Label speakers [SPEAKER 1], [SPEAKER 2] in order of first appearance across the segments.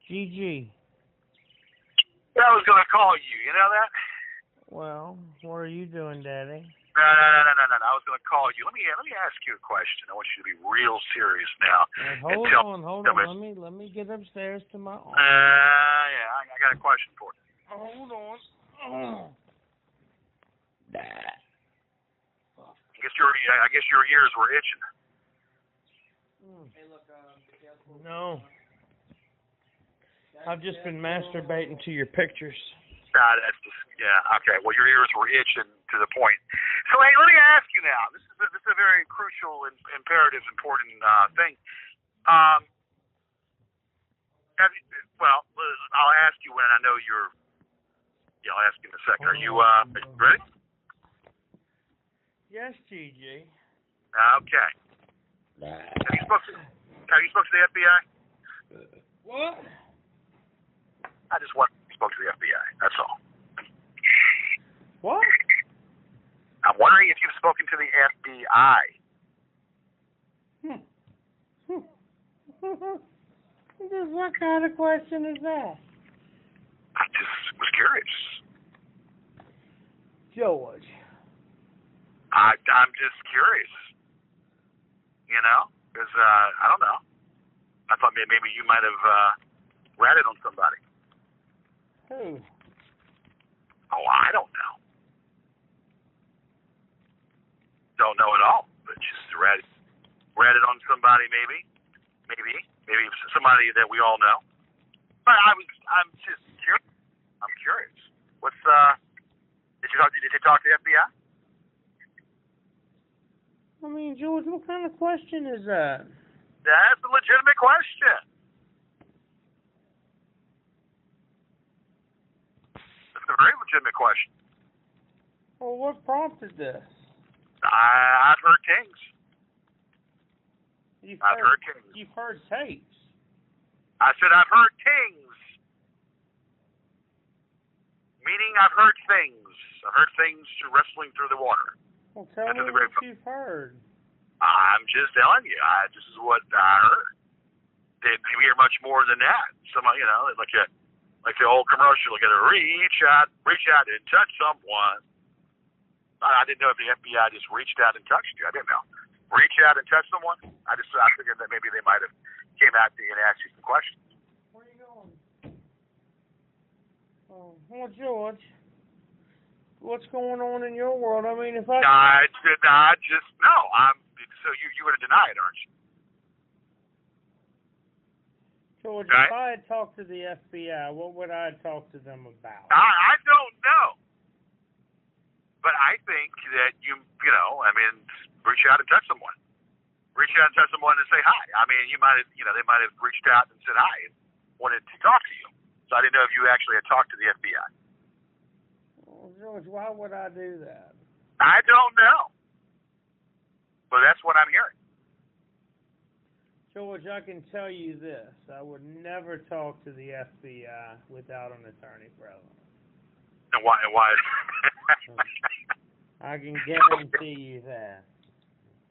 [SPEAKER 1] GG.
[SPEAKER 2] Yeah, I was going to call you. You know that?
[SPEAKER 1] Well, what are you doing, Daddy?
[SPEAKER 2] No. I was going to call you. Let me ask you a question. I want you to be real serious now.
[SPEAKER 1] Hold on. Let me get upstairs to my office.
[SPEAKER 2] Yeah, I got a question for you.
[SPEAKER 1] Hold on.
[SPEAKER 2] I guess your ears were itching.
[SPEAKER 1] Hey, look, no. I've just been masturbating to your pictures.
[SPEAKER 2] That's just, yeah, okay. Well, your ears were itching to the point. So, hey, let me ask you now. This is a very crucial and imperative, important thing. I'll ask you when I know you're. Yeah, I'll ask you in a second. Are you ready?
[SPEAKER 1] Yes, GG.
[SPEAKER 2] Okay. Have you spoke to the FBI?
[SPEAKER 1] What?
[SPEAKER 2] I just want you spoke to the FBI. That's all.
[SPEAKER 1] What?
[SPEAKER 2] I'm wondering if you've spoken to the FBI.
[SPEAKER 1] What kind of question is that?
[SPEAKER 2] I just was curious.
[SPEAKER 1] George.
[SPEAKER 2] I'm just curious. You know? Because, I don't know. I thought maybe you might have ratted on somebody.
[SPEAKER 1] Who?
[SPEAKER 2] Oh, I don't know. Don't know at all. But just ratted on somebody, maybe somebody that we all know. But I'm just curious. I'm curious. What's did you talk to the FBI?
[SPEAKER 1] I mean, George, what kind of question is that?
[SPEAKER 2] That's a legitimate question. It's a very legitimate question.
[SPEAKER 1] Well, what prompted this?
[SPEAKER 2] I've heard things. I've heard things.
[SPEAKER 1] You've heard tapes.
[SPEAKER 2] I said I've heard things. Meaning I've heard things. I've heard things wrestling through the water.
[SPEAKER 1] Well, tell me what you've heard.
[SPEAKER 2] I'm just telling you. This is what I heard. They hear much more than that. Somebody, like the old commercial, you got to reach out and touch someone. I didn't know if the FBI just reached out and touched you. I didn't know. Reach out and touch someone? I figured that maybe they might have came out to you and asked you some questions.
[SPEAKER 1] Where are you going? Oh, well, George, what's going on in your world? I mean, if I
[SPEAKER 2] just no. So you're going to deny it, aren't you?
[SPEAKER 1] George, if I had talked to the FBI, what would I talk to them about?
[SPEAKER 2] I don't know. But I think that reach out and touch someone. Reach out and touch someone and say hi. I mean, they might have reached out and said hi and wanted to talk to you. So I didn't know if you actually had talked to the FBI.
[SPEAKER 1] Well, George, why would I do that?
[SPEAKER 2] I don't know. But that's what I'm hearing.
[SPEAKER 1] George, I can tell you this. I would never talk to the FBI without an attorney present.
[SPEAKER 2] And why?
[SPEAKER 1] I can guarantee you that.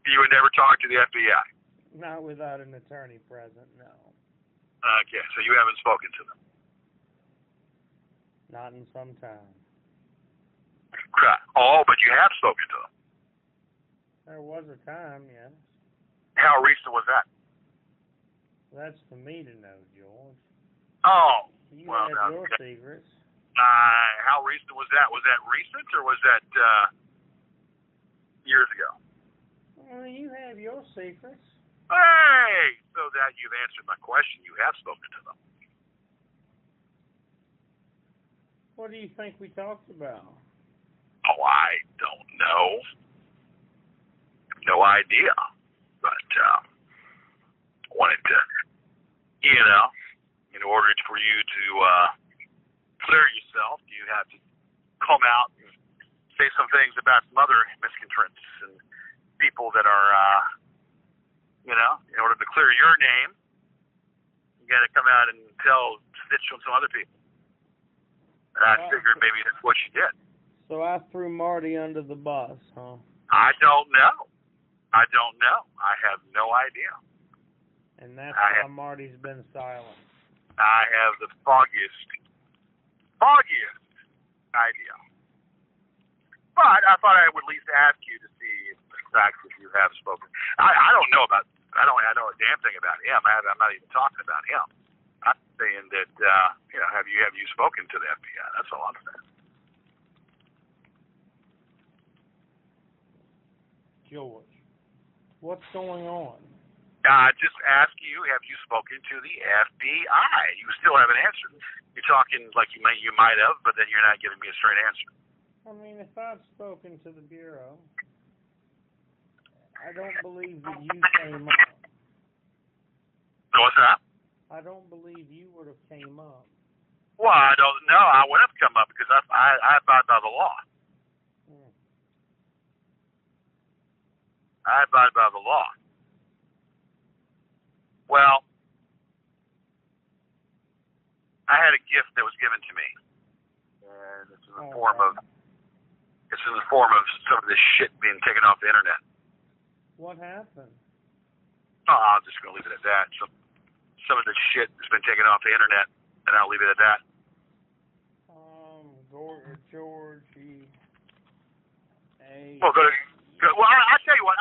[SPEAKER 2] You would never talk to the FBI?
[SPEAKER 1] Not without an attorney present, no.
[SPEAKER 2] Okay, so you haven't spoken to them?
[SPEAKER 1] Not in some time.
[SPEAKER 2] Oh, but you have spoken to them?
[SPEAKER 1] There was a time, yes.
[SPEAKER 2] How recent was that?
[SPEAKER 1] That's for me to know, George.
[SPEAKER 2] Oh.
[SPEAKER 1] You have your secrets.
[SPEAKER 2] How recent was that? Was that recent or was that years ago?
[SPEAKER 1] Well, you have your secrets.
[SPEAKER 2] Hey! So that you've answered my question. You have spoken to them.
[SPEAKER 1] What do you think we talked about?
[SPEAKER 2] Oh, I don't know. No idea. But wanted to, in order for you to clear yourself, you have to come out and say some things about some other miscreants and people that are, in order to clear your name, you got to come out and snitch on some other people. And I figured maybe that's what you did.
[SPEAKER 1] So I threw Marty under the bus, huh?
[SPEAKER 2] I don't know. I have no idea.
[SPEAKER 1] And that's why Marty's been silent.
[SPEAKER 2] I have the foggiest idea. But I thought I would at least ask you to see if, in fact, if you have spoken. I don't know about. I know a damn thing about him. I'm not even talking about him. I'm saying that have you spoken to the FBI? That's all I'm saying.
[SPEAKER 1] George, what's going on?
[SPEAKER 2] Just ask you, have you spoken to the FBI? You still haven't answered. You're talking like you might have, but then you're not giving me a straight answer.
[SPEAKER 1] I mean, if I've spoken to the Bureau, I don't believe that you came up.
[SPEAKER 2] What's that?
[SPEAKER 1] I don't believe you would have came up.
[SPEAKER 2] Well, I don't know. I would have come up because I abide by the law. I abide by the law. Well, I had a gift that was given to me, and it's in the form of some of this shit being taken off the internet.
[SPEAKER 1] What happened?
[SPEAKER 2] Oh, I'm just gonna leave it at that. Some of this shit has been taken off the internet, and I'll leave it at that.
[SPEAKER 1] George,
[SPEAKER 2] Well, I'll tell you what.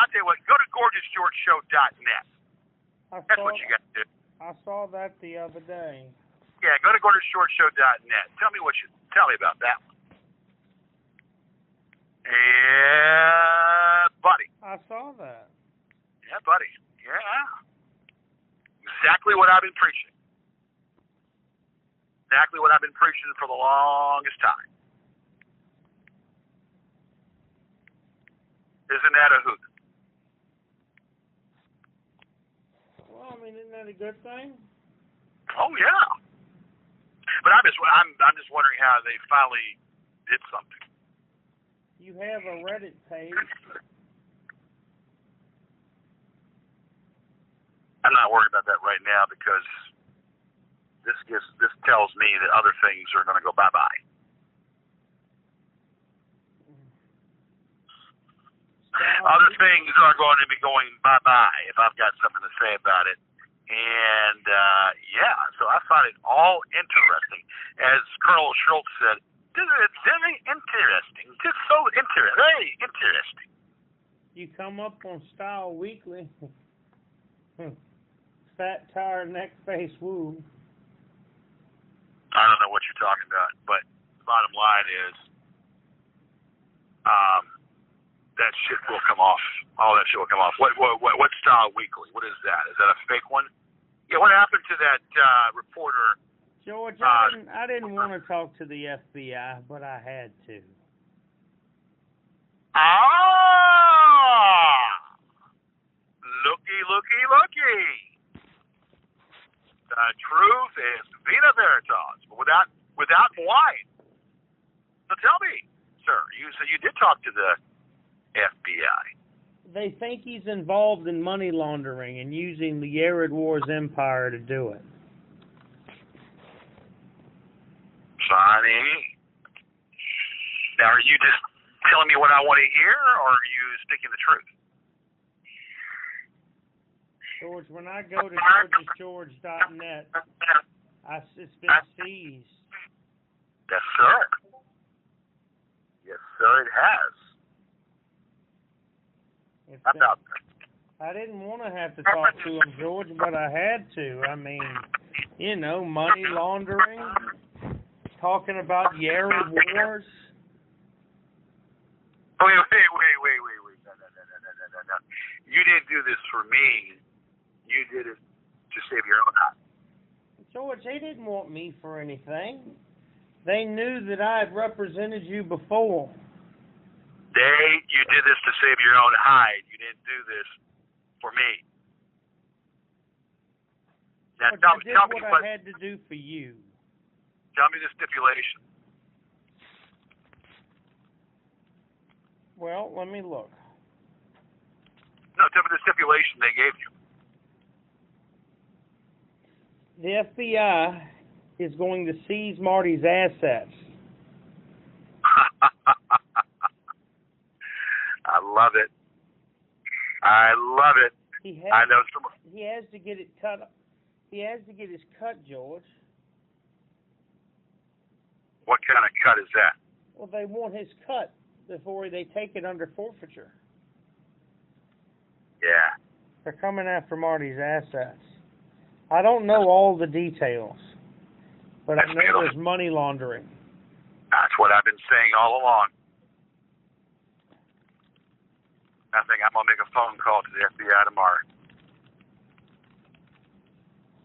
[SPEAKER 2] Go to gorgeousgeorgeshow.net. That's what you got to do.
[SPEAKER 1] I saw that the other day.
[SPEAKER 2] Yeah, go to gorgeousgeorgeshow.net. Tell me about that one. Yeah, buddy.
[SPEAKER 1] I saw that.
[SPEAKER 2] Yeah, buddy. Yeah. Exactly what I've been preaching. Exactly what I've been preaching for the longest time. Isn't that a hoot?
[SPEAKER 1] Well, I mean, isn't that a good thing?
[SPEAKER 2] Oh yeah. But I'm just wondering how they finally did something.
[SPEAKER 1] You have a Reddit page.
[SPEAKER 2] I'm not worried about that right now because this tells me that other things are going to go bye-bye. Other things are going to be going bye-bye if I've got something to say about it. And, so I find it all interesting. As Colonel Schultz said, this is very interesting. Just so very interesting.
[SPEAKER 1] You come up on Style Weekly. Fat, tired, neck, face, woo.
[SPEAKER 2] I don't know what you're talking about, but the bottom line is that shit will come off. All that shit will come off. What Style Weekly? What is that? Is that a fake one? Yeah, what happened to that reporter?
[SPEAKER 1] George, I didn't want to talk to the FBI, but I had to.
[SPEAKER 2] Looky. The truth is vena veritas, but without wine. So tell me, sir, you did talk to the FBI.
[SPEAKER 1] They think he's involved in money laundering and using the Yared Wars empire to do it.
[SPEAKER 2] Sonny, now are you just telling me what I want to hear, or are you speaking the truth?
[SPEAKER 1] George, when I go to gorgeousgeorge.net, it's been seized.
[SPEAKER 2] Yes, sir. Yes, sir, it has.
[SPEAKER 1] I didn't want to have to talk to him, George, but I had to. I mean, money laundering, talking about Yared Wars.
[SPEAKER 2] Wait. No. You didn't do this for me. You did it to save your own hide.
[SPEAKER 1] George, they didn't want me for anything. They knew that I had represented you before.
[SPEAKER 2] You did this to save your own hide. You didn't do this for me. Now, tell me
[SPEAKER 1] what I had to do for you.
[SPEAKER 2] Tell me the stipulation.
[SPEAKER 1] Well, let me look.
[SPEAKER 2] No, tell me the stipulation they gave you.
[SPEAKER 1] The FBI is going to seize Marty's assets.
[SPEAKER 2] I love it.
[SPEAKER 1] He has to get it cut. He has to get his cut, George.
[SPEAKER 2] What kind of cut is that?
[SPEAKER 1] Well, they want his cut before they take it under forfeiture.
[SPEAKER 2] Yeah.
[SPEAKER 1] They're coming after Marty's assets. I don't know all the details, but I know there's money laundering.
[SPEAKER 2] That's what I've been saying all along. I think I'm going to make a phone call to the FBI tomorrow.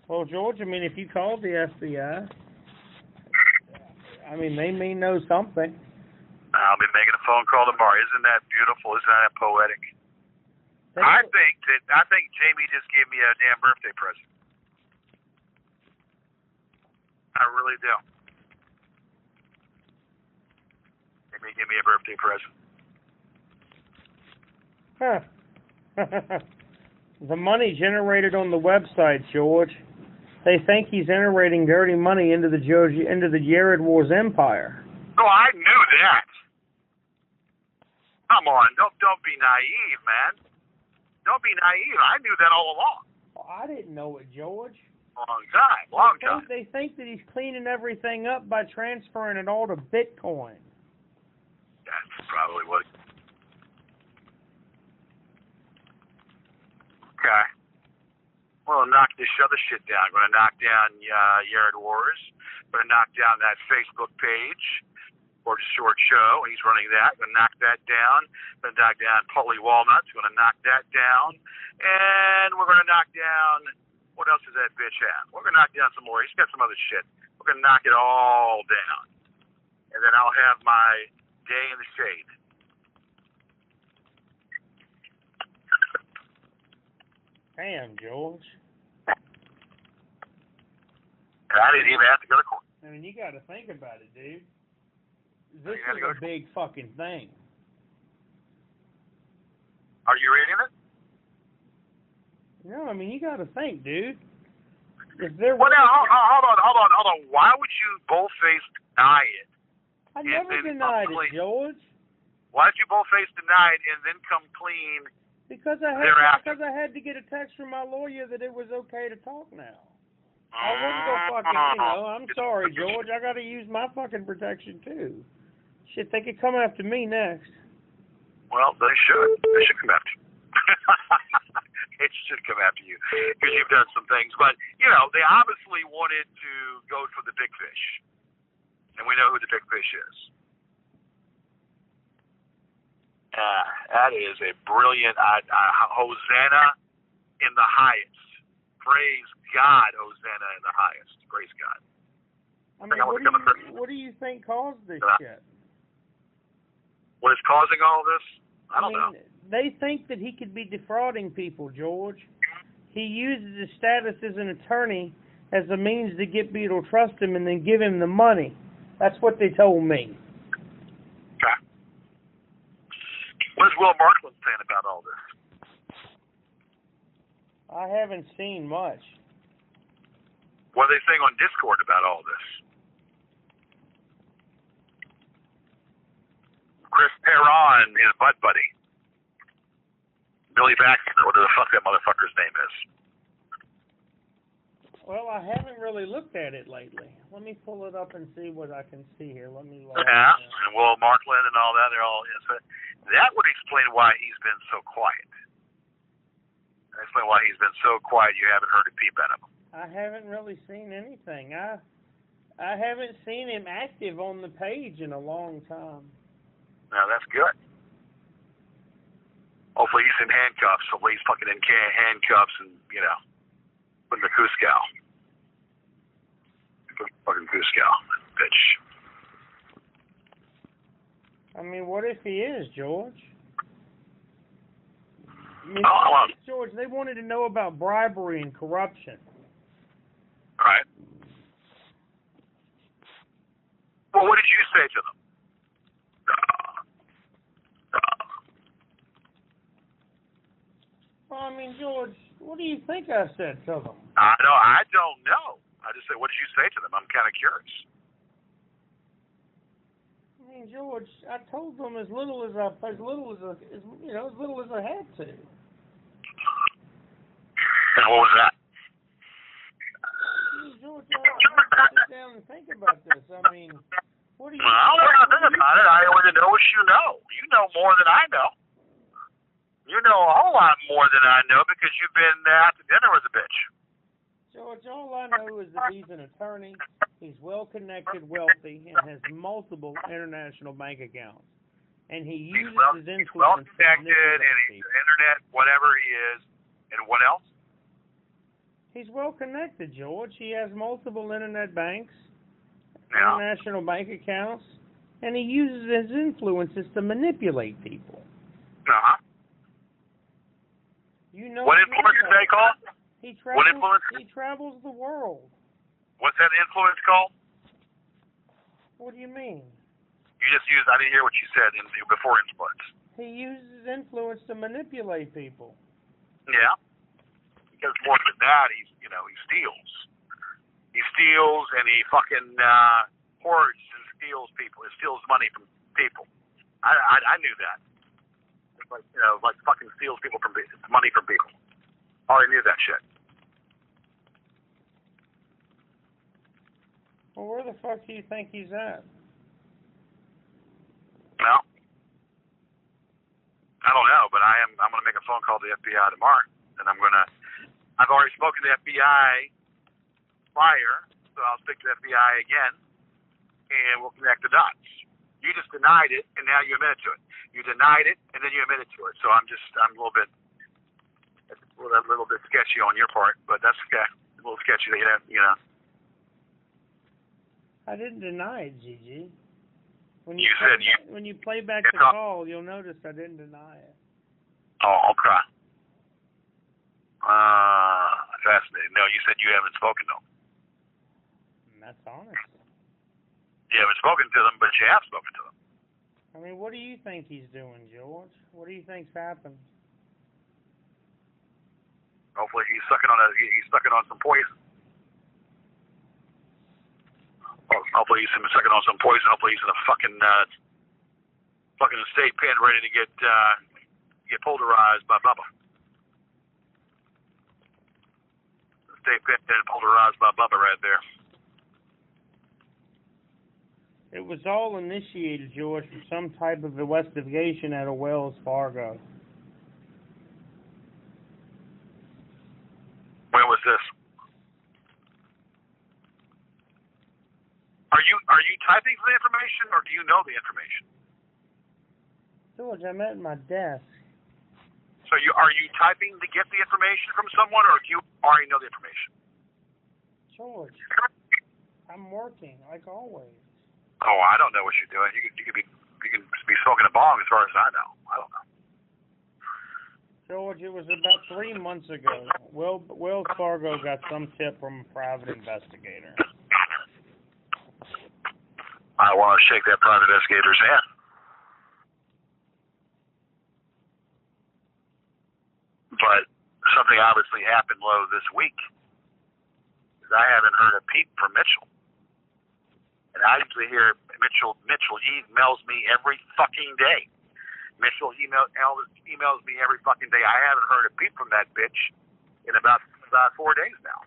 [SPEAKER 1] Well, George, I mean, if you called the FBI, I mean, they may know something.
[SPEAKER 2] I'll be making a phone call tomorrow. Isn't that beautiful? Isn't that poetic? I think Jamie just gave me a damn birthday present. I really do. Jamie gave me a birthday present.
[SPEAKER 1] Huh. The money generated on the website, George. They think he's generating dirty money into the Jared Wars empire.
[SPEAKER 2] Oh, I knew that. Come on, don't be naive, man. Don't be naive. I knew that all along.
[SPEAKER 1] Well, I didn't know it, George.
[SPEAKER 2] Long time.
[SPEAKER 1] They think that he's cleaning everything up by transferring it all to Bitcoin.
[SPEAKER 2] That's probably what. Okay. Well, knock this other shit down. I'm going to knock down Yard Wars. I'm going to knock down that Facebook page for the Short Show. He's running that. I'm going to knock that down. I'm going to knock down Polly Walnuts. I'm going to knock that down. And we're going to knock down, what else does that bitch have? We're going to knock down some more. He's got some other shit. We're going to knock it all down. And then I'll have my day in the shade.
[SPEAKER 1] Damn, George.
[SPEAKER 2] I didn't even have to go to court.
[SPEAKER 1] I mean, you got to think about it, dude. This is a big fucking thing.
[SPEAKER 2] Are you reading it?
[SPEAKER 1] No, I mean, you got to think, dude. If there
[SPEAKER 2] well, now, hold on. Why would you boldface deny it?
[SPEAKER 1] I never denied it, George.
[SPEAKER 2] Why did you boldface deny it and then come clean?
[SPEAKER 1] Because I had to get a text from my lawyer that it was okay to talk now. I wouldn't go fucking, I'm sorry, George. I got to use my fucking protection, too. Shit, they could come after me next.
[SPEAKER 2] Well, they should. They should come after you. It should come after you because you've done some things. But, they obviously wanted to go for the big fish. And we know who the big fish is. That is a brilliant Hosanna in the highest. Praise God, Hosanna in the highest. Praise God.
[SPEAKER 1] I mean, what do you think caused this shit?
[SPEAKER 2] What is causing all this? I don't know.
[SPEAKER 1] They think that he could be defrauding people, George. He uses his status as an attorney as a means to get people to trust him and then give him the money. That's what they told me.
[SPEAKER 2] Okay. What is Will Markland saying about all this?
[SPEAKER 1] I haven't seen much.
[SPEAKER 2] What are they saying on Discord about all this? Chris Perron, his butt buddy. Billy Baxter, whatever the fuck that motherfucker's name is.
[SPEAKER 1] Well, I haven't really looked at it lately. Let me pull it up and see what I can see here. Let me.
[SPEAKER 2] Yeah, and Will Markland and all that. They're all. That would explain why he's been so quiet. Explain why he's been so quiet. You haven't heard a peep out of him.
[SPEAKER 1] I haven't really seen anything. I haven't seen him active on the page in a long time.
[SPEAKER 2] Now that's good. Hopefully he's in handcuffs. Hopefully he's fucking in handcuffs and putting the Cuscow. Fucking Cuscow, bitch.
[SPEAKER 1] I mean, what if he is, George? I mean, George, they wanted to know about bribery and corruption.
[SPEAKER 2] Right. Well, what did you say to them?
[SPEAKER 1] Well, I mean, George, what do you think I said to them?
[SPEAKER 2] I don't know. I just said, what did you say to them? I'm kind of curious.
[SPEAKER 1] I mean, George, I told them as little as I had to.
[SPEAKER 2] And what was that?
[SPEAKER 1] George, I have to sit down and think about this. I mean, What do you?
[SPEAKER 2] Well, I don't know nothing about it. I want to know what you know. You know more than I know. You know a whole lot more than I know because you've been out to dinner with a bitch.
[SPEAKER 1] George, all I know is that he's an attorney, he's well-connected, wealthy, and has multiple international bank accounts. And he uses his influence.
[SPEAKER 2] He's well-connected, and he's internet, whatever he is. And what else?
[SPEAKER 1] He's well-connected, George. He has multiple internet banks, international bank accounts, and he uses his influences to manipulate people.
[SPEAKER 2] Uh-huh.
[SPEAKER 1] You know
[SPEAKER 2] what influence is that called?
[SPEAKER 1] He travels the world.
[SPEAKER 2] What's that influence called?
[SPEAKER 1] What do you mean?
[SPEAKER 2] You just used, I didn't hear what you said before influence.
[SPEAKER 1] He uses influence to manipulate people.
[SPEAKER 2] Yeah. Because more than that, he steals. He steals and he fucking hoards and steals people. He steals money from people. I knew that. It's like fucking steals money from people. I already knew that shit.
[SPEAKER 1] Well, where the fuck do you think he's at?
[SPEAKER 2] Well, I don't know, but I'm gonna make a phone call to the FBI tomorrow, and I've already spoken to the FBI prior, so I'll speak to the FBI again, and we'll connect the dots. You just denied it, and now you admitted to it. You denied it, and then you admitted to it. So I'm a little bit sketchy on your part, but that's okay. A little sketchy, you know.
[SPEAKER 1] I didn't deny it, Gigi. When you play back the call, you'll notice I didn't deny it.
[SPEAKER 2] Oh, okay. Fascinating. No, you said you haven't spoken to them.
[SPEAKER 1] That's honest.
[SPEAKER 2] You haven't spoken to them, but you have spoken to them.
[SPEAKER 1] I mean, what do you think he's doing, George? What do you think's happened?
[SPEAKER 2] Hopefully he's sucking on some poison. Hopefully he's sucking on some poison. Hopefully he's in a fucking state pen ready to get pulverized by Bubba. State pen pulverized by Bubba right there.
[SPEAKER 1] It was all initiated, George, from some type of investigation at a Wells Fargo.
[SPEAKER 2] When was this? Are you typing for the information, or do you know the information?
[SPEAKER 1] George, I'm at my desk.
[SPEAKER 2] So are you typing to get the information from someone, or do you already know the information?
[SPEAKER 1] George, I'm working like always.
[SPEAKER 2] Oh, I don't know what you're doing. You could be smoking a bong, as far as I know. I don't know.
[SPEAKER 1] George, it was about 3 months ago. Wells Fargo got some tip from a private investigator.
[SPEAKER 2] I want to shake that private investigator's hand. But something obviously happened low this week. I haven't heard a peep from Mitchell. And I usually hear Mitchell emails me every fucking day. Mitchell emails me every fucking day. I haven't heard a peep from that bitch in about 4 days now.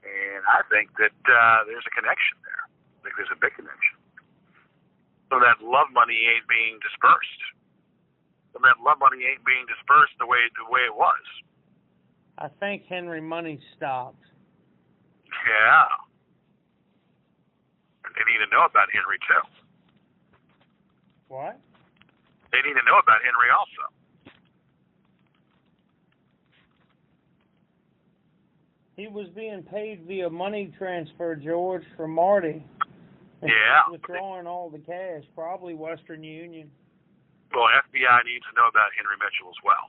[SPEAKER 2] And I think that there's a connection there. I think there's a big connection. So that love money ain't being dispersed. So that love money ain't being dispersed the way it was.
[SPEAKER 1] I think Henry Money stopped.
[SPEAKER 2] Yeah. They need to know about Henry, too.
[SPEAKER 1] What?
[SPEAKER 2] They need to know about Henry also.
[SPEAKER 1] He was being paid via money transfer, George, from Marty.
[SPEAKER 2] Yeah.
[SPEAKER 1] Withdrawing all the cash, probably Western Union.
[SPEAKER 2] Well, FBI needs to know about Henry Mitchell as well.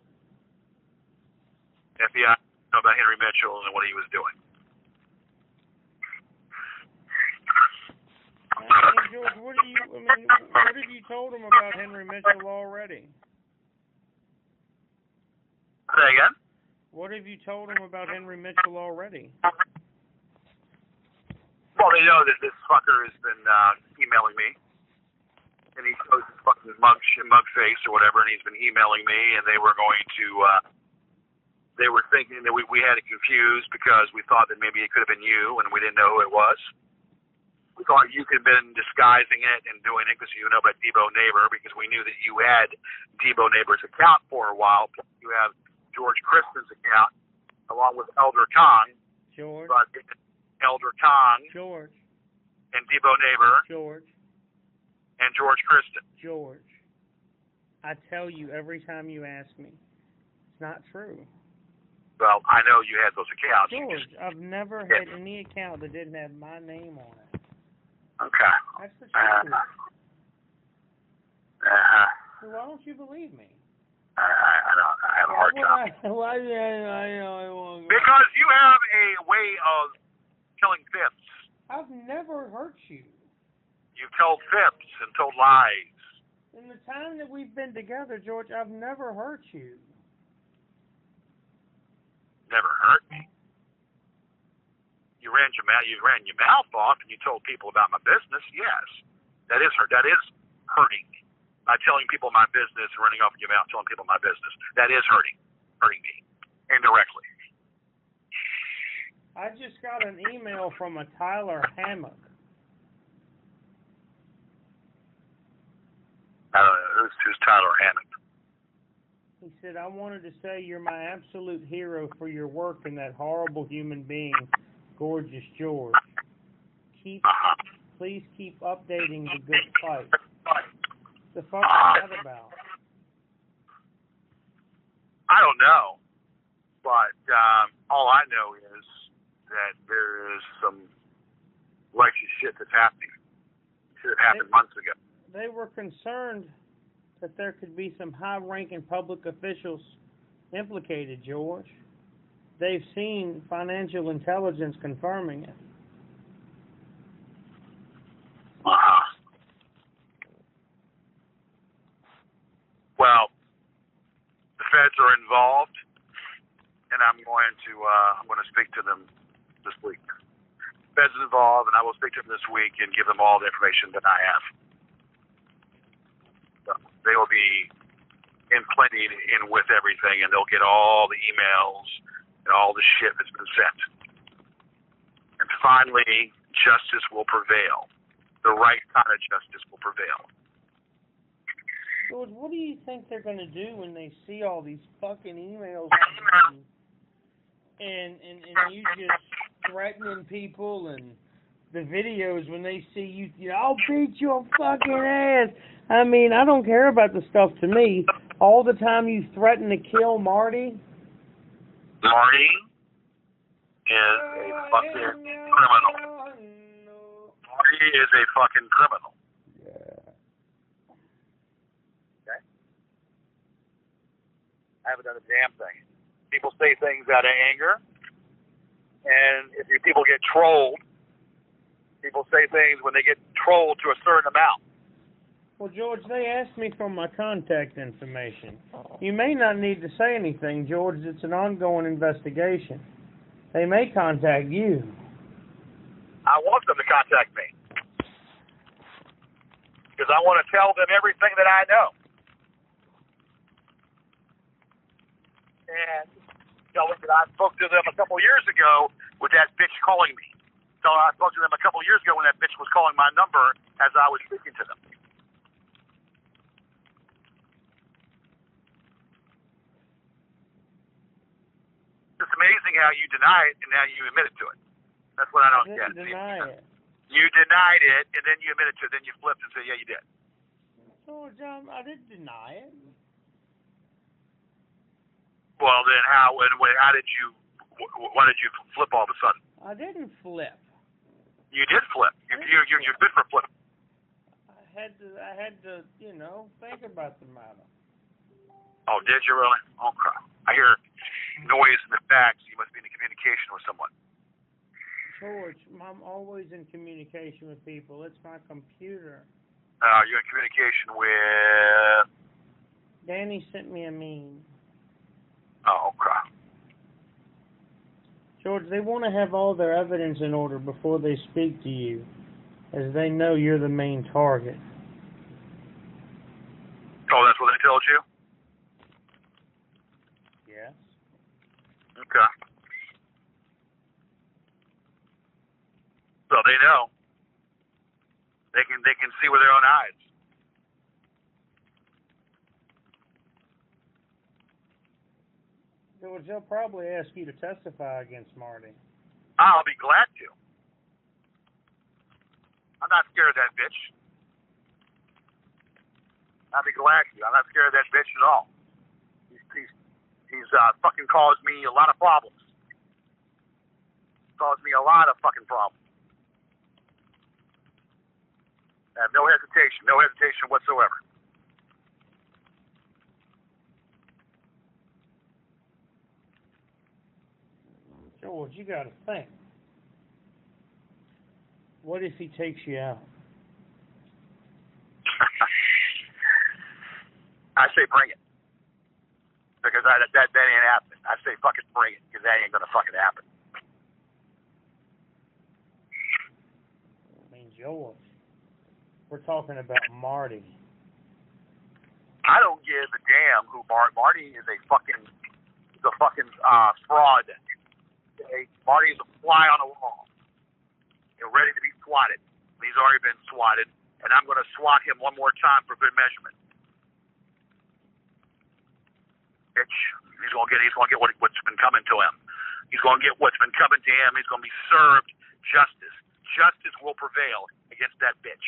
[SPEAKER 2] FBI needs to know about Henry Mitchell and what he was doing.
[SPEAKER 1] George, what have you told him about Henry Mitchell already?
[SPEAKER 2] Say again?
[SPEAKER 1] What have you told him about Henry Mitchell already?
[SPEAKER 2] Well, they know that this fucker has been emailing me. And he shows his fucking mug face or whatever, and he's been emailing me, and they were going to, they were thinking that we had it confused because we thought that maybe it could have been you, and we didn't know who it was. We thought you could have been disguising it and doing it because you know about Debo Neighbor, because we knew that you had Debo Neighbor's account for a while. Plus you have George Kristen's account along with Elder Kong.
[SPEAKER 1] George.
[SPEAKER 2] But Elder Kong.
[SPEAKER 1] George.
[SPEAKER 2] And Debo Neighbor.
[SPEAKER 1] George.
[SPEAKER 2] And George Kristen.
[SPEAKER 1] George. I tell you every time you ask me, it's not true.
[SPEAKER 2] Well, I know you had those accounts.
[SPEAKER 1] George, I've never had any account that didn't have my name on it.
[SPEAKER 2] Okay.
[SPEAKER 1] That's the truth. Well, why don't you believe me?
[SPEAKER 2] I don't. I have a hard time. Because you have a way of telling fibs.
[SPEAKER 1] I've never hurt you.
[SPEAKER 2] You've told fibs and told lies.
[SPEAKER 1] In the time that we've been together, George, I've never hurt you.
[SPEAKER 2] Never hurt me. You ran your mouth off, and you told people about my business. Yes, that is hurting. By telling people my business, running off your mouth, telling people my business, that is hurting me indirectly.
[SPEAKER 1] I just got an email from a Tyler Hammock.
[SPEAKER 2] Who's Tyler Hammock?
[SPEAKER 1] He said, I wanted to say you're my absolute hero for your work in that horrible human being, Gorgeous George. Please keep updating the good fight. The fuck is that about?
[SPEAKER 2] I don't know. But all I know is that there is some righteous shit that's happening. It should have happened months ago.
[SPEAKER 1] They were concerned that there could be some high-ranking public officials implicated, George. They've seen financial intelligence confirming it.
[SPEAKER 2] Well, the feds are involved, and I'm going to speak to them this week. Feds involved, and I will speak to them this week and give them all the information that I have. So they will be implanted in with everything, and they'll get all the emails and all the shit that's been sent. And finally, justice will prevail. The right kind of justice will prevail.
[SPEAKER 1] George, what do you think they're going to do when they see all these fucking emails and you just threatening people and the videos when they see you, I'll beat your fucking ass. I mean, I don't care about the stuff to me. All the time you threaten to kill Marty.
[SPEAKER 2] Marty is a fucking criminal. Marty is a fucking criminal. I haven't done a damn thing. People say things out of anger, and if people get trolled, people say things when they get trolled to a certain amount.
[SPEAKER 1] Well, George, they asked me for my contact information. You may not need to say anything, George. It's an ongoing investigation. They may contact you.
[SPEAKER 2] I want them to contact me because I want to tell them everything that I know. And tell them that I spoke to them a couple years ago with that bitch calling me. So I spoke to them a couple years ago when that bitch was calling my number as I was speaking to them. It's amazing how you deny it and now you admit it to it. That's what I don't get.
[SPEAKER 1] Deny it.
[SPEAKER 2] You denied it and then you admitted to it. Then you flipped and said, yeah, you did.
[SPEAKER 1] George, I didn't deny it.
[SPEAKER 2] Well, then how did you, why did you flip all of a sudden?
[SPEAKER 1] I didn't flip.
[SPEAKER 2] You did flip. You're good for flipping.
[SPEAKER 1] I had to, think about the matter.
[SPEAKER 2] Oh, did you really? Oh, crap. I hear noise in the back, so you must be in communication with someone.
[SPEAKER 1] George, I'm always in communication with people. It's my computer.
[SPEAKER 2] You're in communication with...
[SPEAKER 1] Danny sent me a meme.
[SPEAKER 2] Oh, crap.
[SPEAKER 1] George, they want to have all their evidence in order before they speak to you, as they know you're the main target.
[SPEAKER 2] Oh, that's what they told you?
[SPEAKER 1] Yes.
[SPEAKER 2] Okay. So they know. They can see with their own eyes.
[SPEAKER 1] George, they'll probably ask you to testify against Marty.
[SPEAKER 2] I'll be glad to. I'm not scared of that bitch. I'll be glad to. I'm not scared of that bitch at all. He's fucking caused me a lot of problems. Caused me a lot of fucking problems. I have no hesitation whatsoever.
[SPEAKER 1] George, you got to think. What if he takes you out?
[SPEAKER 2] I say bring it. Because that ain't happening. I say fucking bring it, because that ain't gonna fucking happen.
[SPEAKER 1] I mean, George, we're talking about Marty.
[SPEAKER 2] I don't give a damn who Marty is. A fucking fraud. Marty is a fly on a wall. You're ready to be swatted. He's already been swatted, and I'm going to swat him one more time for good measurement. Bitch, he's going to get what's been coming to him. He's going to get what's been coming to him. He's going to be served justice. Justice will prevail against that bitch.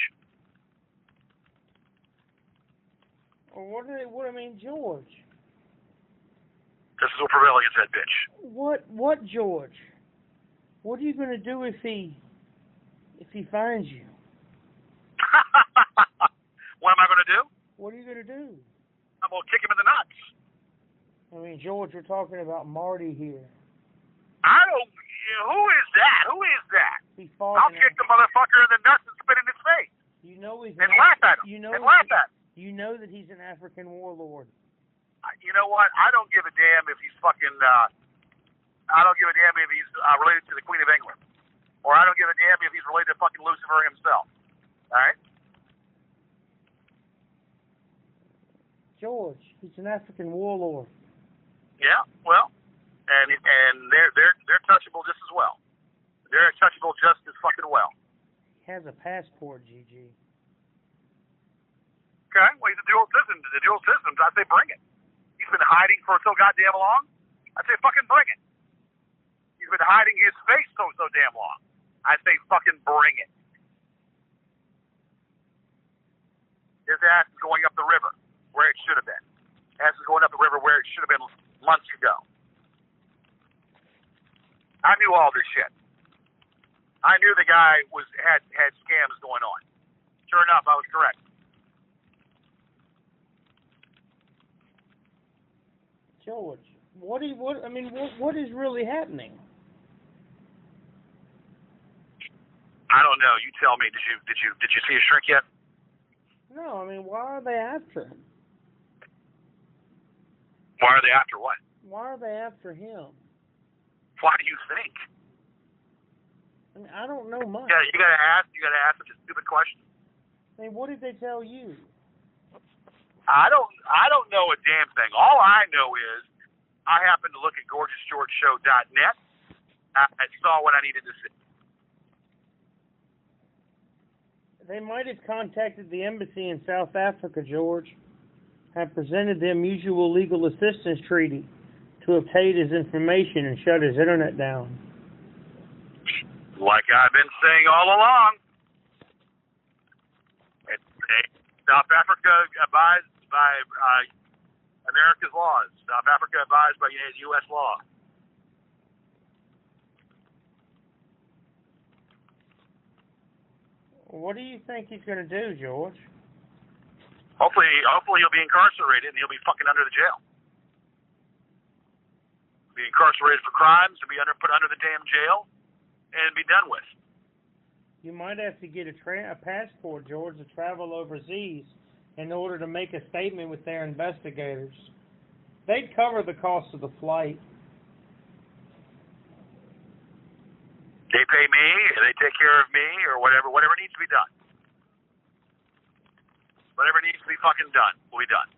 [SPEAKER 1] Well, what I mean, George?
[SPEAKER 2] Justice will prevail against that bitch.
[SPEAKER 1] What, George? What are you going to do if he finds you?
[SPEAKER 2] What am I going to do?
[SPEAKER 1] What are you going to do?
[SPEAKER 2] I'm going to kick him in the nuts.
[SPEAKER 1] I mean, George, we're talking about Marty here.
[SPEAKER 2] I don't. Who is that? Who is that? I'll kick the motherfucker in the nuts and spit in his face.
[SPEAKER 1] You know he's
[SPEAKER 2] and laugh at him. Laugh at him.
[SPEAKER 1] You know that he's an African warlord.
[SPEAKER 2] You know what? I don't give a damn if he's fucking. I don't give a damn if he's related to the Queen of England, or I don't give a damn if he's related to fucking Lucifer himself. All right.
[SPEAKER 1] George, he's an African warlord.
[SPEAKER 2] Yeah, well, and they're touchable just as well. They're touchable just as fucking well.
[SPEAKER 1] He has a passport, GG.
[SPEAKER 2] Okay, well, he's a dual citizen. The dual citizens, I say bring it. He's been hiding for so goddamn long. I say fucking bring it. He's been hiding his face so damn long. I say fucking bring it. His ass is going up the river where it should have been. His ass is going up the river where it should have been months ago. I knew all this shit. I knew the guy had scams going on. Sure enough, I was correct.
[SPEAKER 1] George, what is really happening?
[SPEAKER 2] I don't know. You tell me. Did you see a shrink yet?
[SPEAKER 1] No, I mean, why are they after him?
[SPEAKER 2] Why are they after what?
[SPEAKER 1] Why are they after him?
[SPEAKER 2] Why do you think?
[SPEAKER 1] I mean, I don't know much.
[SPEAKER 2] Yeah, you gotta ask such a stupid question.
[SPEAKER 1] I mean, what did they tell you?
[SPEAKER 2] I don't know a damn thing. All I know is I happened to look at gorgeousgeorgeshow.net. I saw what I needed to see.
[SPEAKER 1] They might have contacted the embassy in South Africa, George, have presented them mutual legal assistance treaty to obtain his information and shut his internet down.
[SPEAKER 2] Like I've been saying all along, South Africa abides by America's laws. South Africa abides by U.S. law.
[SPEAKER 1] What do you think he's going to do, George?
[SPEAKER 2] Hopefully he'll be incarcerated and he'll be fucking under the jail. Be incarcerated for crimes and be put under the damn jail and be done with.
[SPEAKER 1] You might have to get a passport, George, to travel overseas in order to make a statement with their investigators. They'd cover the cost of the flight.
[SPEAKER 2] They pay me, they take care of me, or whatever needs to be done. Whatever needs to be fucking done will be done.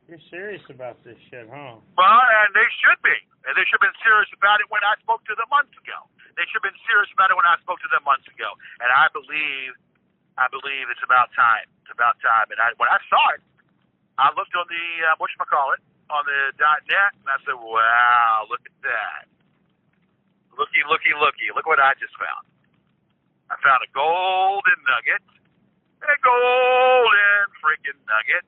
[SPEAKER 1] You're serious about this shit, huh?
[SPEAKER 2] Well, and they should be. And they should have been serious about it when I spoke to them months ago. They should have been serious about it when I spoke to them months ago. And I believe it's about time. It's about time. And when I saw it, I looked on the whatchamacallit, on the .net, and I said, wow, look at that. Looky. Look what I just found. I found a golden nugget. A golden freaking nugget.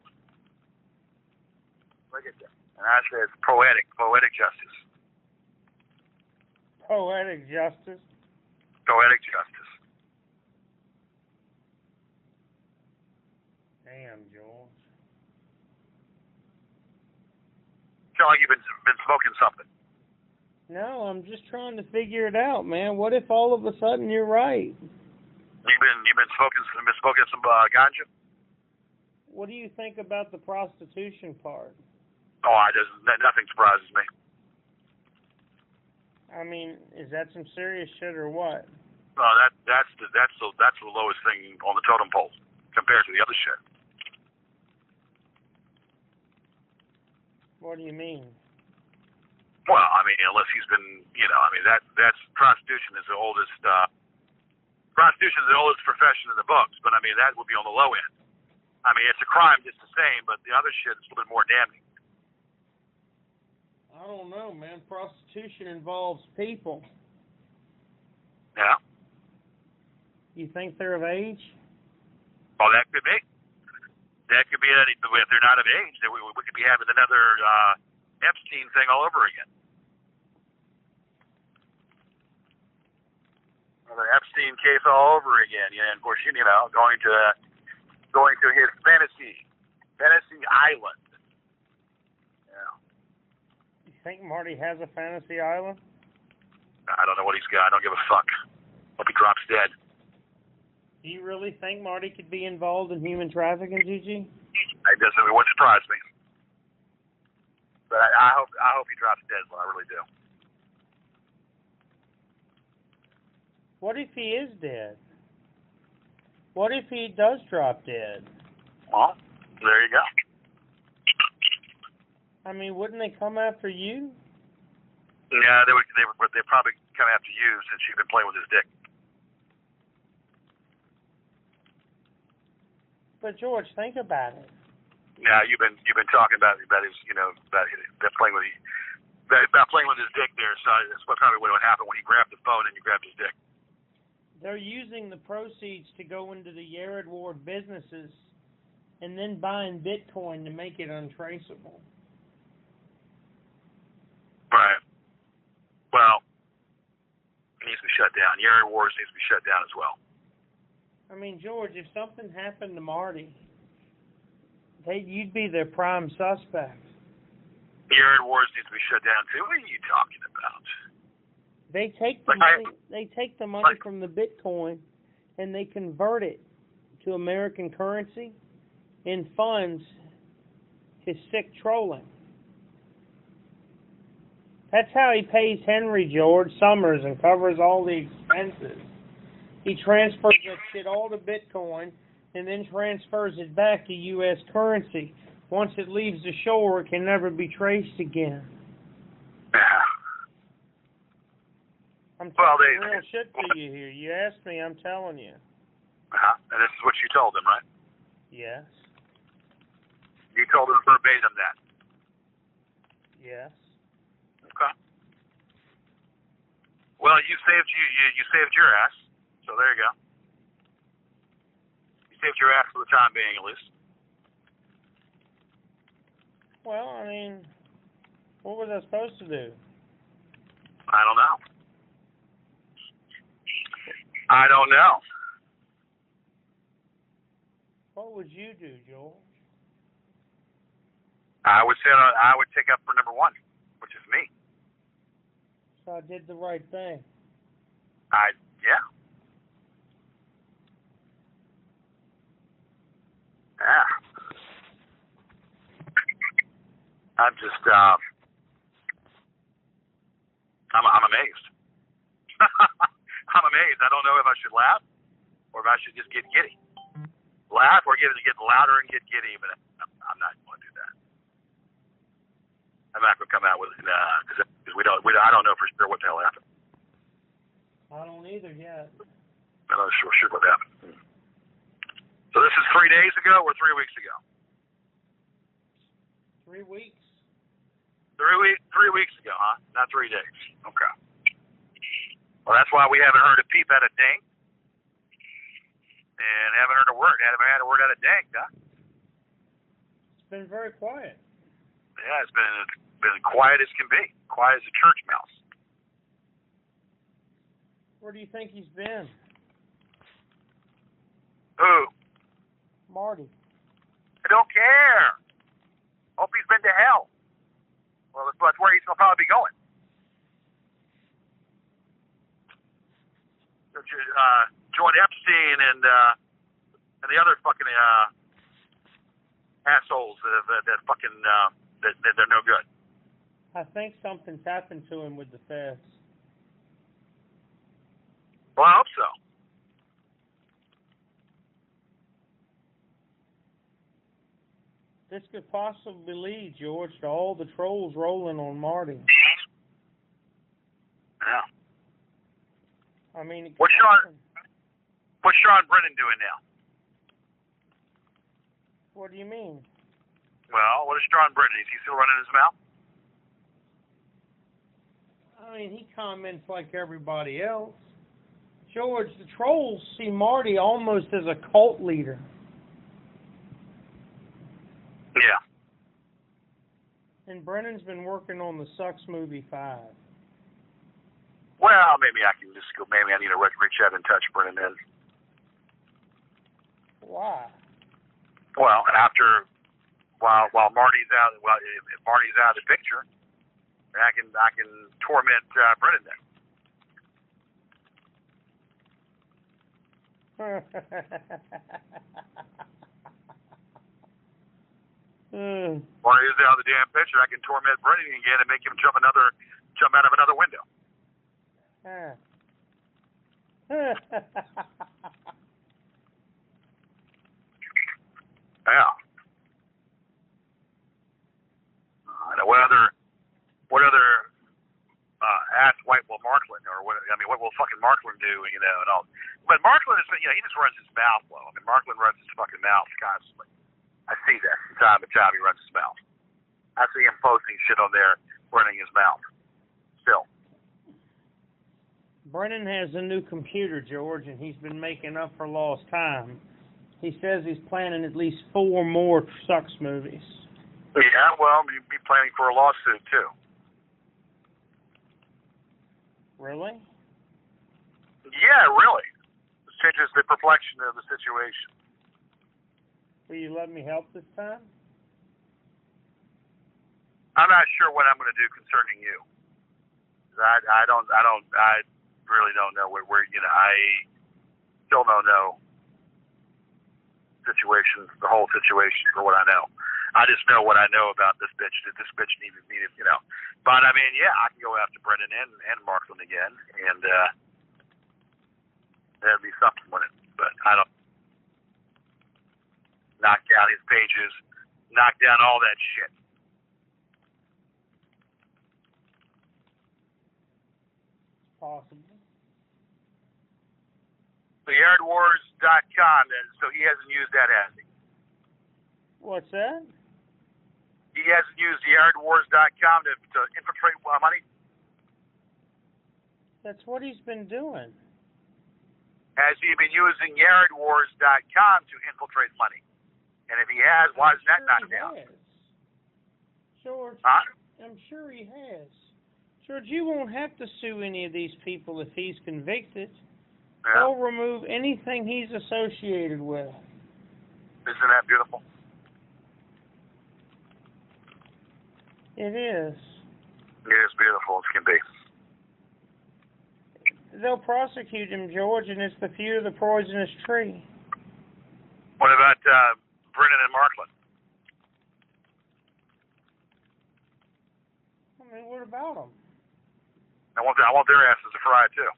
[SPEAKER 2] Look at that. And I said, poetic justice.
[SPEAKER 1] Poetic justice?
[SPEAKER 2] Poetic justice.
[SPEAKER 1] Damn, George.
[SPEAKER 2] Sound like you've been smoking something.
[SPEAKER 1] No, I'm just trying to figure it out, man. What if all of a sudden you're right?
[SPEAKER 2] You've been smoking some ganja?
[SPEAKER 1] What do you think about the prostitution part?
[SPEAKER 2] Oh, nothing surprises me.
[SPEAKER 1] I mean, is that some serious shit or what?
[SPEAKER 2] No, that's the lowest thing on the totem pole compared to the other shit.
[SPEAKER 1] What do you mean?
[SPEAKER 2] Well, I mean, unless he's been, that's prostitution is the oldest. Prostitution is the oldest profession in the books, but I mean that would be on the low end. I mean, it's a crime just the same, but the other shit is a little bit more damning.
[SPEAKER 1] I don't know, man. Prostitution involves people.
[SPEAKER 2] Yeah.
[SPEAKER 1] You think they're of age?
[SPEAKER 2] Well, that could be. That could be if they're not of age, then we could be having another Epstein thing all over again. Another Epstein case all over again. Yeah, and of course, going to his fantasy island. Yeah.
[SPEAKER 1] You think Marty has a fantasy island?
[SPEAKER 2] I don't know what he's got. I don't give a fuck. Hope he drops dead.
[SPEAKER 1] Do you really think Marty could be involved in human trafficking, Gigi?
[SPEAKER 2] It wouldn't surprise me. But I hope he drops dead. Well, I really do.
[SPEAKER 1] What if he is dead? What if he does drop dead?
[SPEAKER 2] Well, there you go.
[SPEAKER 1] I mean, wouldn't they come after you?
[SPEAKER 2] Yeah, they'd probably come after you since you've been playing with his dick.
[SPEAKER 1] But George, think about it.
[SPEAKER 2] Yeah, you've been talking about his about playing with his dick there. So that's probably what would happen when he grabbed the phone and you grabbed his dick.
[SPEAKER 1] They're using the proceeds to go into the Yared Ward businesses and then buying Bitcoin to make it untraceable.
[SPEAKER 2] Right. Well, it needs to be shut down. Yared Wars needs to be shut down as well.
[SPEAKER 1] I mean, George, if something happened to Marty, you'd be their prime suspect.
[SPEAKER 2] Yared Wars needs to be shut down too. What are you talking about?
[SPEAKER 1] They take the money. They take the money from the Bitcoin, and they convert it to American currency, and funds his sick trolling. That's how he pays Henry George Summers and covers all the expenses. He transfers that shit all to Bitcoin and then transfers it back to U.S. currency. Once it leaves the shore, it can never be traced again.
[SPEAKER 2] Yeah.
[SPEAKER 1] I'm talking real shit to you here. You asked me, I'm telling you.
[SPEAKER 2] And this is what you told them, right?
[SPEAKER 1] Yes.
[SPEAKER 2] You told them verbatim that?
[SPEAKER 1] Yes.
[SPEAKER 2] Okay. Well, you saved your ass. So there you go. You saved your ass for the time being, at least.
[SPEAKER 1] Well, I mean, what was I supposed to do?
[SPEAKER 2] I don't know.
[SPEAKER 1] What would you do, George?
[SPEAKER 2] I would take up for number one, which is me.
[SPEAKER 1] So I did the right thing.
[SPEAKER 2] Yeah. Yeah. I'm just, I'm amazed. I'm amazed. I don't know if I should laugh or if I should just get giddy. Laugh or get louder and get giddy, but I'm not going to do that. I'm not going to come out with it because I don't know for sure what the hell happened.
[SPEAKER 1] I don't either yet.
[SPEAKER 2] I'm not sure what happened. So this is 3 days ago or 3 weeks ago?
[SPEAKER 1] 3 weeks.
[SPEAKER 2] 3 weeks ago, huh? Not 3 days. Okay. Well, that's why we haven't heard a peep out of Dink. And haven't heard a word. Haven't had a word out of Dink, huh?
[SPEAKER 1] It's been very quiet.
[SPEAKER 2] Yeah, it's been quiet as can be. Quiet as a church mouse.
[SPEAKER 1] Where do you think he's been?
[SPEAKER 2] Who?
[SPEAKER 1] Marty.
[SPEAKER 2] I don't care. Hope he's been to hell. Well, that's where he's going to probably be going. Join Epstein and the other fucking assholes that fucking that they're no good.
[SPEAKER 1] I think something's happened to him with the feds.
[SPEAKER 2] Well, I hope so.
[SPEAKER 1] This could possibly lead, George, to all the trolls rolling on Marty.
[SPEAKER 2] Yeah.
[SPEAKER 1] I mean,
[SPEAKER 2] what's Sean Brennan doing now?
[SPEAKER 1] What do you mean?
[SPEAKER 2] Well, what is Sean Brennan? Is he still running his mouth?
[SPEAKER 1] I mean, he comments like everybody else. George, the trolls see Marty almost as a cult leader.
[SPEAKER 2] Yeah.
[SPEAKER 1] And Brennan's been working on the Sucks movie 5.
[SPEAKER 2] Well, maybe I can just go. Maybe I need to reach out and touch Brennan then.
[SPEAKER 1] Why?
[SPEAKER 2] Well, while Marty's out, if Marty's out of the picture, I can torment Brennan then. Marty's out of the damn picture. I can torment Brennan again and make him jump out of another window. Yeah. What other ass white will Markland what will fucking Markland do? And all. But Markland is, he just runs his mouth low. I mean, Markland runs his fucking mouth constantly. I see that from time to time. He runs his mouth. I see him posting shit on there, running his mouth. Still.
[SPEAKER 1] Brennan has a new computer, George, and he's been making up for lost time. He says he's planning at least 4 more Sucks movies.
[SPEAKER 2] Yeah, well, you'd be planning for a lawsuit, too.
[SPEAKER 1] Really?
[SPEAKER 2] Yeah, really. This changes the perplexion of the situation.
[SPEAKER 1] Will you let me help this time?
[SPEAKER 2] I'm not sure what I'm going to do concerning you. I really don't know where I still don't know the whole situation for what I know. I just know what I know about this bitch, that this bitch needed. But I mean, yeah, I can go after Brennan and Markland again, and there'd be something with it. But I don't knock down his pages, knock down all that shit.
[SPEAKER 1] Possible.
[SPEAKER 2] The yardwars.com, so he hasn't used that, has he?
[SPEAKER 1] What's that?
[SPEAKER 2] He hasn't used the yardwars.com to infiltrate money?
[SPEAKER 1] That's what he's been doing.
[SPEAKER 2] Has he been using yardwars.com to infiltrate money? And if he has, why isn't that knocked down?
[SPEAKER 1] George,
[SPEAKER 2] huh?
[SPEAKER 1] I'm sure he has. George, you won't have to sue any of these people if he's convicted.
[SPEAKER 2] Yeah.
[SPEAKER 1] They'll remove anything he's associated with.
[SPEAKER 2] Isn't that beautiful?
[SPEAKER 1] It is.
[SPEAKER 2] It is beautiful as can be.
[SPEAKER 1] They'll prosecute him, George, and it's the fruit of the poisonous tree.
[SPEAKER 2] What about Brennan and Markland?
[SPEAKER 1] I mean, what about them?
[SPEAKER 2] I want their asses to fry too.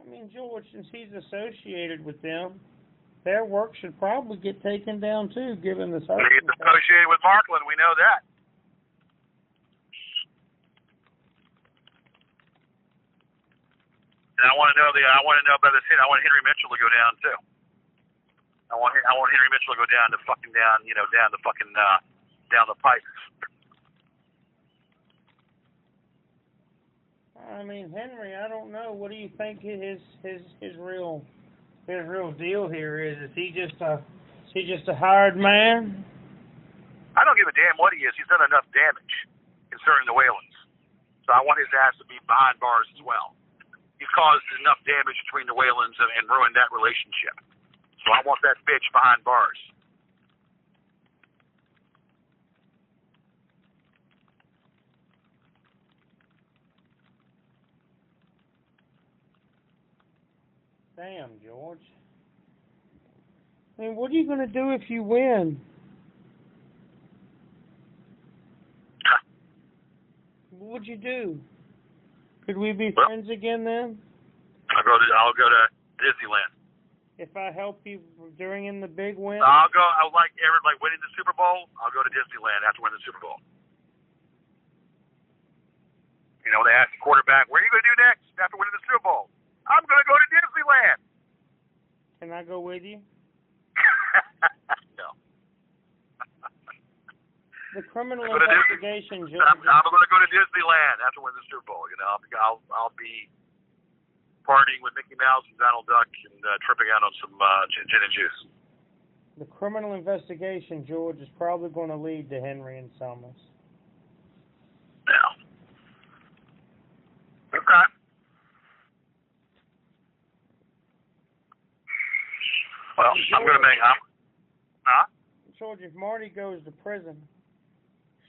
[SPEAKER 1] I mean, George, since he's associated with them, their work should probably get taken down too, given the circumstances.
[SPEAKER 2] He's associated with Markland, we know that. And I want to know by the scene. I want Henry Mitchell to go down too. I want Henry Mitchell to go down the fucking down the pipes.
[SPEAKER 1] I mean, Henry, I don't know. What do you think his real deal here is? Is he just a hired man?
[SPEAKER 2] I don't give a damn what he is. He's done enough damage concerning the Whalens. So I want his ass to be behind bars as well. He's caused enough damage between the Whalens and ruined that relationship. So I want that bitch behind bars.
[SPEAKER 1] Damn, George. I mean, what are you going to do if you win? What would you do? Could we be friends again then?
[SPEAKER 2] I'll go to Disneyland.
[SPEAKER 1] If I help you during the big win?
[SPEAKER 2] I would like winning the Super Bowl. I'll go to Disneyland after winning the Super Bowl. You know, they ask the quarterback, "What are you going to do next after winning the Super Bowl?" "I'm going to go to Disneyland."
[SPEAKER 1] Can I go with you?
[SPEAKER 2] No.
[SPEAKER 1] The criminal investigation, George.
[SPEAKER 2] I'm going to go to Disneyland after winning the Super Bowl. You know, I'll be partying with Mickey Mouse and Donald Duck and tripping out on some gin and juice.
[SPEAKER 1] The criminal investigation, George, is probably going to lead to Henry and Summers.
[SPEAKER 2] Yeah. Okay. Well, George, I'm going to make...
[SPEAKER 1] George, if Marty goes to prison,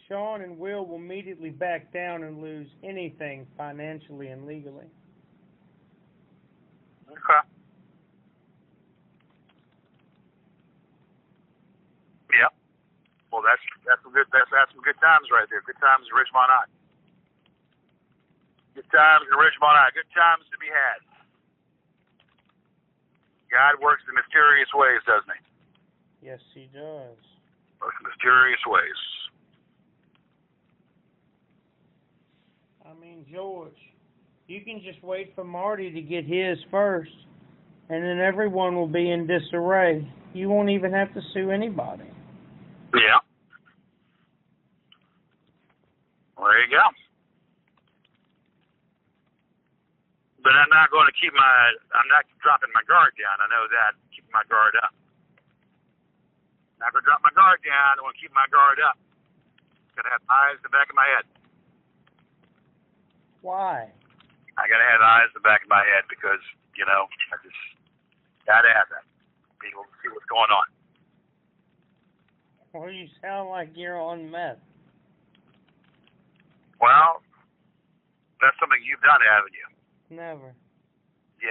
[SPEAKER 1] Sean and Will immediately back down and lose anything financially and legally.
[SPEAKER 2] Okay. Yep. Well, that's some good times right there. Good times in Ridgemont High. Good times in Ridgemont High. Good times to be had. God works in mysterious ways, doesn't he?
[SPEAKER 1] Yes, he does.
[SPEAKER 2] Works in mysterious ways.
[SPEAKER 1] I mean, George, you can just wait for Marty to get his first, and then everyone will be in disarray. You won't even have to sue anybody.
[SPEAKER 2] Yeah. Well, there you go. But I'm not dropping my guard down. I know that. Keep my guard up. I'm not going to drop my guard down. I want to keep my guard up. Got to have eyes in the back of my head.
[SPEAKER 1] Why?
[SPEAKER 2] I got to have eyes in the back of my head because, you know, I just got to have that. Be able to see what's going on.
[SPEAKER 1] Well, you sound like you're on meth.
[SPEAKER 2] Well, that's something you've done, haven't you?
[SPEAKER 1] Never.